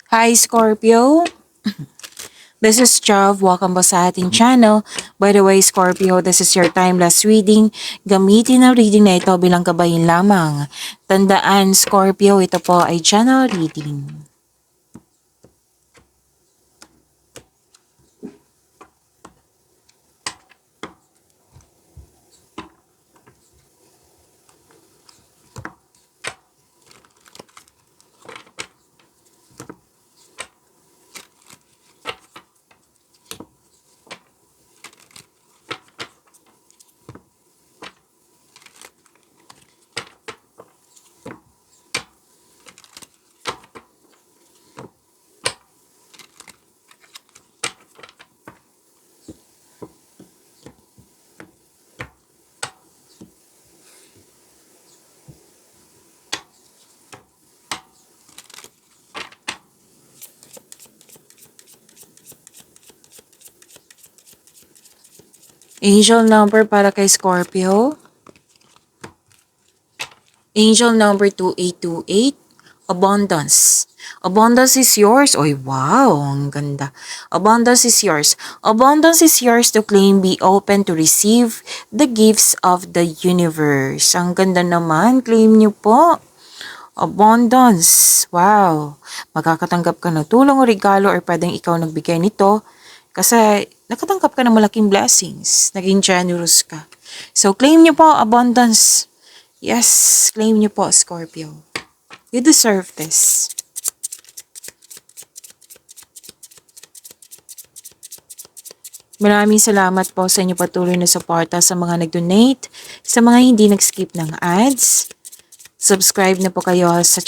Hi Scorpio, this is Jav. Welcome po sa ating channel. By the way Scorpio, this is your timeless reading. Gamitin ang reading na ito bilang kabayin lamang. Tandaan Scorpio, ito po ay channel reading. Angel number para kay Scorpio. Angel number 2828, abundance. Abundance is yours. Oy, wow, ang ganda. Abundance is yours. Abundance is yours to claim, be open to receive the gifts of the universe. Ang ganda naman, claim niyo po. Abundance. Wow. Magkakatanggap ka ng tulong o regalo or pwedeng ikaw nagbigay nito kasi nakatanggap ka ng malaking blessings. Naging generous ka. So, claim niyo po abundance. Yes, claim niyo po, Scorpio. You deserve this. Maraming salamat po sa inyo patuloy na suporta sa mga nag-donate, sa mga hindi nag-skip ng ads. Subscribe na po kayo sa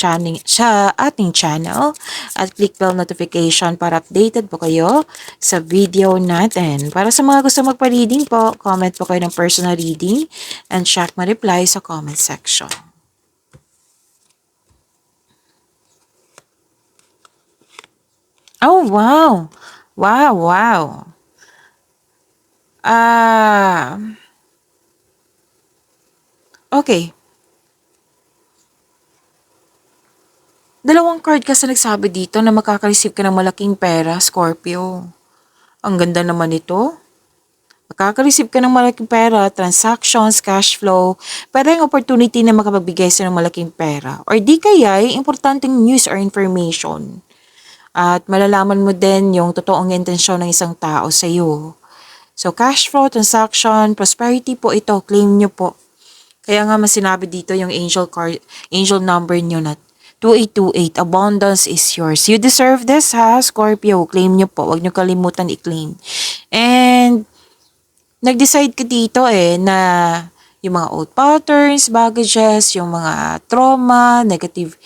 ating channel at click bell notification para updated po kayo sa video natin. Para sa mga gusto magpa-reading po, comment po kayo ng personal reading and check my reply sa comment section. Oh, wow! Wow, wow! Okay. Dalawang card kasi nagsabi dito na makaka-receive ka ng malaking pera, Scorpio. Ang ganda naman ito. Makaka-receive ka ng malaking pera, transactions, cash flow, pwede yung opportunity na makapagbigay sa ng malaking pera. Or di kaya, yung importanteng news or information. At malalaman mo din yung totoong intensyon ng isang tao sa iyo. So, cash flow, transaction, prosperity po ito, claim nyo po. Kaya nga mas sinabi dito yung angel number nyo na 2828, abundance is yours. You deserve this ha, Scorpio. Claim nyo po. Huwag nyo kalimutan i-claim. And, nag-decide ka dito na yung mga old patterns, baggages, yung mga trauma, negative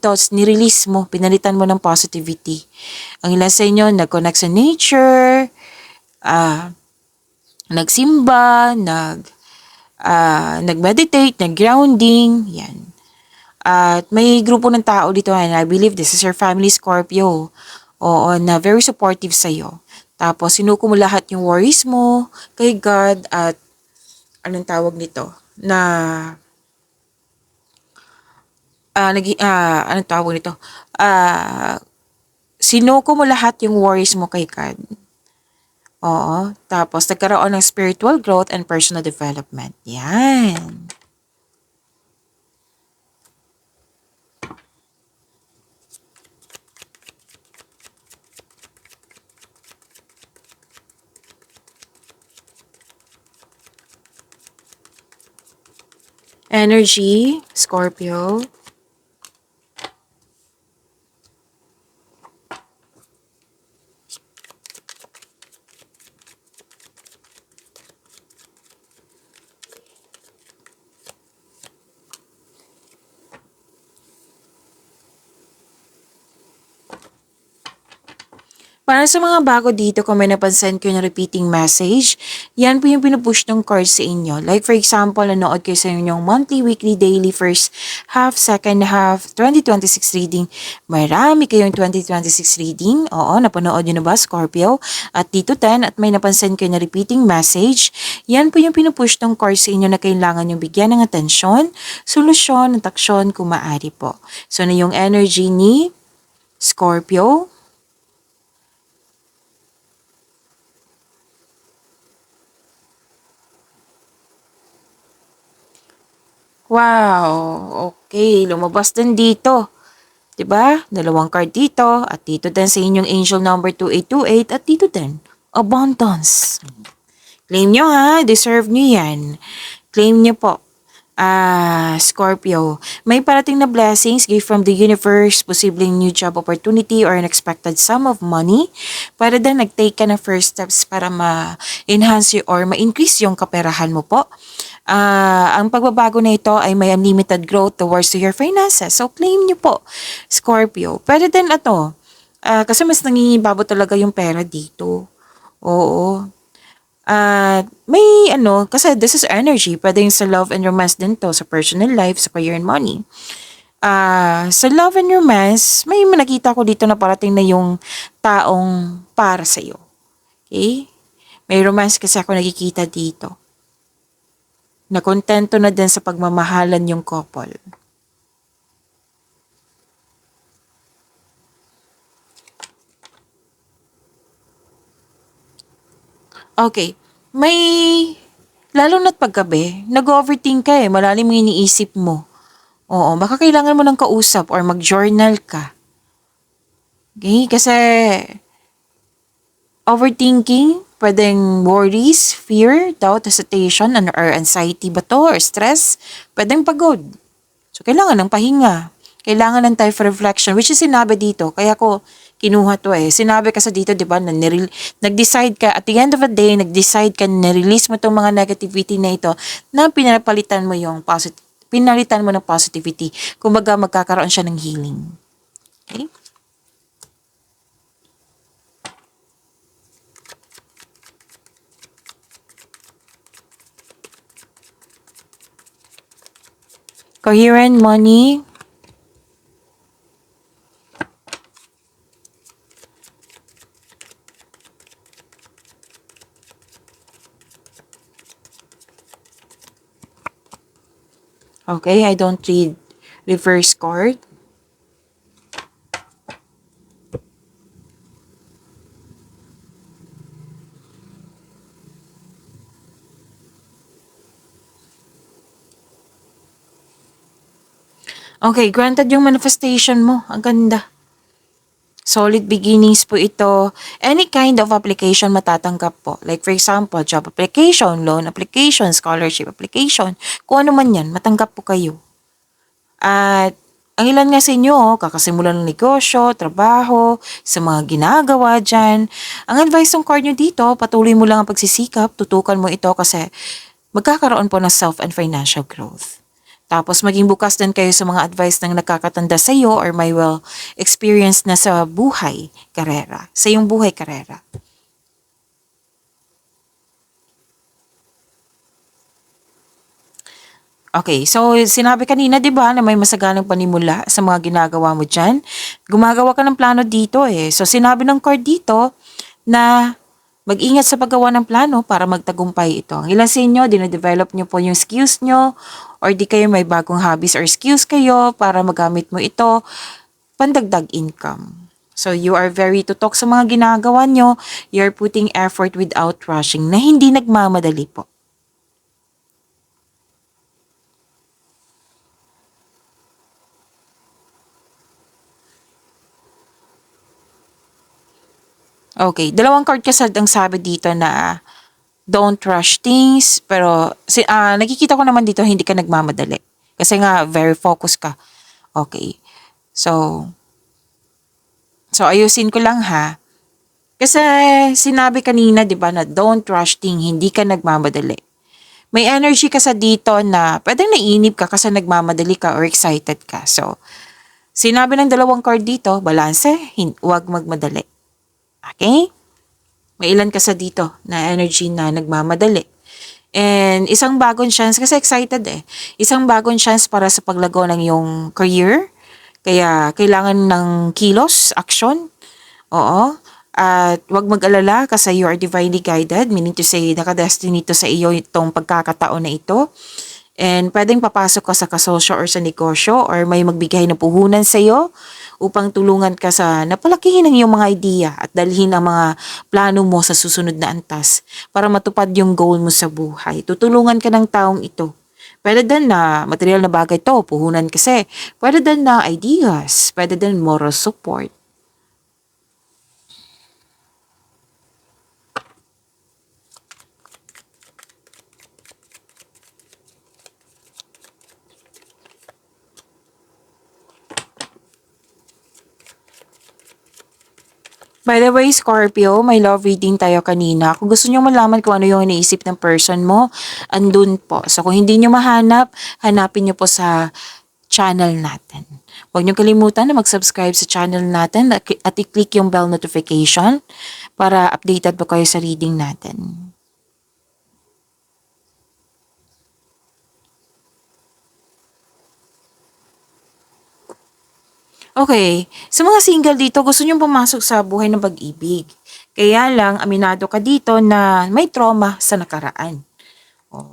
thoughts, nirelease mo, pinalitan mo ng positivity. Ang ilan sa inyo, nag-connect sa nature, nagsimba, nag-meditate, nag-grounding, yan. At may grupo ng tao dito and I believe this is your family Scorpio. Oo, na very supportive sa'yo. Tapos sinuko mo lahat yung worries mo kay God at anong tawag nito? Anong tawag nito? Sinuko mo lahat yung worries mo kay God. Oo. Tapos nagkaroon ng spiritual growth and personal development. Yan. Energy, Scorpio. Para sa mga bago dito, kung may napansin ko yung repeating message, yan po yung pinupush ng card sa inyo. Like for example, nanood kayo sa inyong monthly, weekly, daily, first half, second half, 2026 reading. Marami kayong 2026 reading. Oo, napanood nyo na ba, Scorpio? At dito 10, at may napansin kayo na repeating message, yan po yung pinupush ng card sa inyo na kailangan yung bigyan ng atensyon, solusyon, at aksyon kung maaari po. So na yung energy ni Scorpio. Wow, okay, lumabas din dito. 'Di ba? Dalawang card dito at dito din sa inyong angel number 2828 at dito din abundance. Claim nyo ha, deserve nyo yan. Claim nyo po. Scorpio, may parating na blessings, gift from the universe, posibleng new job opportunity or unexpected sum of money. Para din nag-take ka ng first steps para ma-enhance or ma-increase yung kaperahan mo po. Ang pagbabago na ito ay may unlimited growth towards to your finances. So, claim nyo po, Scorpio. Pwede din kasi mas nangingibabaw talaga yung pera dito. Oo. Kasi this is energy. Pwede yung sa love and romance din to, sa personal life, sa career and money. Sa love and romance, may nakita ko dito na parating na yung taong para sa'yo. Okay? May romance kasi ako nakikita dito. Na kontento na din sa pagmamahalan yung couple. Okay. Lalo na't paggabi, nag-overthink ka malalim yung iniisip mo. Oo, baka kailangan mo ng kausap or mag-journal ka. Okay? Kasi overthinking, pwedeng worries, fear, doubt, hesitation, or anxiety ba to, or stress, pwedeng pagod. So, kailangan ng pahinga. Kailangan ng time for reflection, which is sinabi dito. Kaya ko kinuha to Sinabi kasi dito, di ba, na nag-decide ka, at the end of the day, nag-decide ka, na-release mo itong mga negativity na ito, na pinapalitan mo pinalitan mo ng positivity. Kumbaga, magkakaroon siya ng healing. Okay? Coherent money. Okay, I don't read reverse card. Okay, granted yung manifestation mo. Ang ganda. Solid beginnings po ito. Any kind of application matatanggap po. Like for example, job application, loan application, scholarship application. Kung ano man yan, matanggap po kayo. At ang ilan nga sa inyo, kakasimulan ng negosyo, trabaho, sa mga ginagawa dyan. Ang advice ng card nyo dito, patuloy mo lang ang pagsisikap, tutukan mo ito kasi magkakaroon po ng self and financial growth. Tapos maging bukas din kayo sa mga advice ng nakakatanda sa iyo or may well experience na sa buhay, karera. Sa iyong buhay, karera. Okay, so sinabi kanina 'di ba na may masaganang panimula sa mga ginagawa mo diyan. Gumagawa ka ng plano dito So sinabi ng card dito na mag-ingat sa paggawa ng plano para magtagumpay ito. Ang ilan sa inyo, dine-develop nyo po yung skills nyo or di kayo may bagong hobbies or skills kayo para magamit mo ito, pandagdag income. So you are very tutok sa mga ginagawa nyo, you're putting effort without rushing na hindi nagmamadali po. Okay, dalawang card kasi ang sabi dito na don't rush things, pero nakikita ko naman dito hindi ka nagmamadali. Kasi nga, very focused ka. Okay. So ayusin ko lang ha. Kasi sinabi kanina, di ba, na don't rush things, hindi ka nagmamadali. May energy ka sa dito na pwedeng nainip ka kasi nagmamadali ka or excited ka. So, sinabi ng dalawang card dito, balanse, huwag magmadali. Okay? May ilan ka sa dito na energy na nagmamadali. And isang bagong chance, kasi excited isang bagong chance para sa paglago ng iyong career. Kaya kailangan ng kilos, action. Oo. At huwag mag-alala kasi you are divinely guided, meaning to say, nakadestiny to sa iyo itong pagkakataon na ito. And pwedeng papasok ka sa kasosyo or sa negosyo or may magbigay na puhunan sa iyo upang tulungan ka sa napalakihin ng iyong mga idea at dalhin ang mga plano mo sa susunod na antas para matupad yung goal mo sa buhay. Tutulungan ka ng taong ito. Pwede din na material na bagay to, puhunan kasi. Pwede din na ideas, pwede din moral support. By the way, Scorpio, may love reading tayo kanina. Kung gusto nyo malaman kung ano yung iniisip ng person mo, andun po. So kung hindi nyo mahanap, hanapin nyo po sa channel natin. Huwag nyo kalimutan na mag-subscribe sa channel natin at i-click yung bell notification para updated po kayo sa reading natin. Okay, sa mga single dito, gusto nyo pumasok sa buhay ng pag-ibig. Kaya lang, aminado ka dito na may trauma sa nakaraan.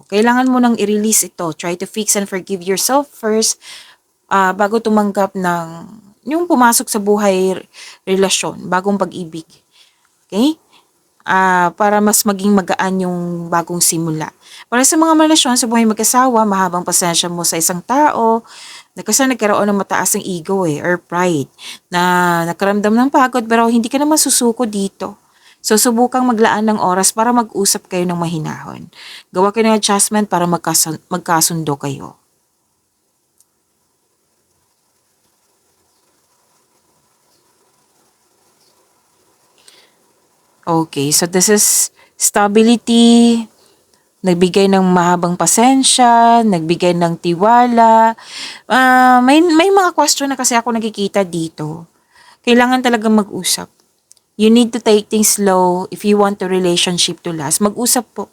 Kailangan mo nang i-release ito. Try to fix and forgive yourself first bago tumanggap ng yung pumasok sa buhay relasyon, bagong pag-ibig. Okay? Para mas maging magaan yung bagong simula. Para sa mga relasyon sa buhay mag-asawa, mahabang pasensya mo sa isang tao, na kasi nagkaroon ng mataas ng ego or pride, na nakaramdam ng pagod pero hindi ka naman susuko dito. So, subukang maglaan ng oras para mag-usap kayo ng mahinahon. Gawa kayo ng adjustment para magkasundo kayo. Okay, so this is stability, nagbigay ng mahabang pasensya, nagbigay ng tiwala. May mga question na kasi ako nakikita dito. Kailangan talagang mag-usap. You need to take things slow if you want the relationship to last. Mag-usap po.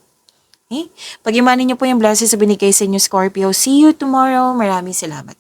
Okay? Pag-imanin niyo po yung blessings sa binigay sa inyo, Scorpio. See you tomorrow. Maraming salamat.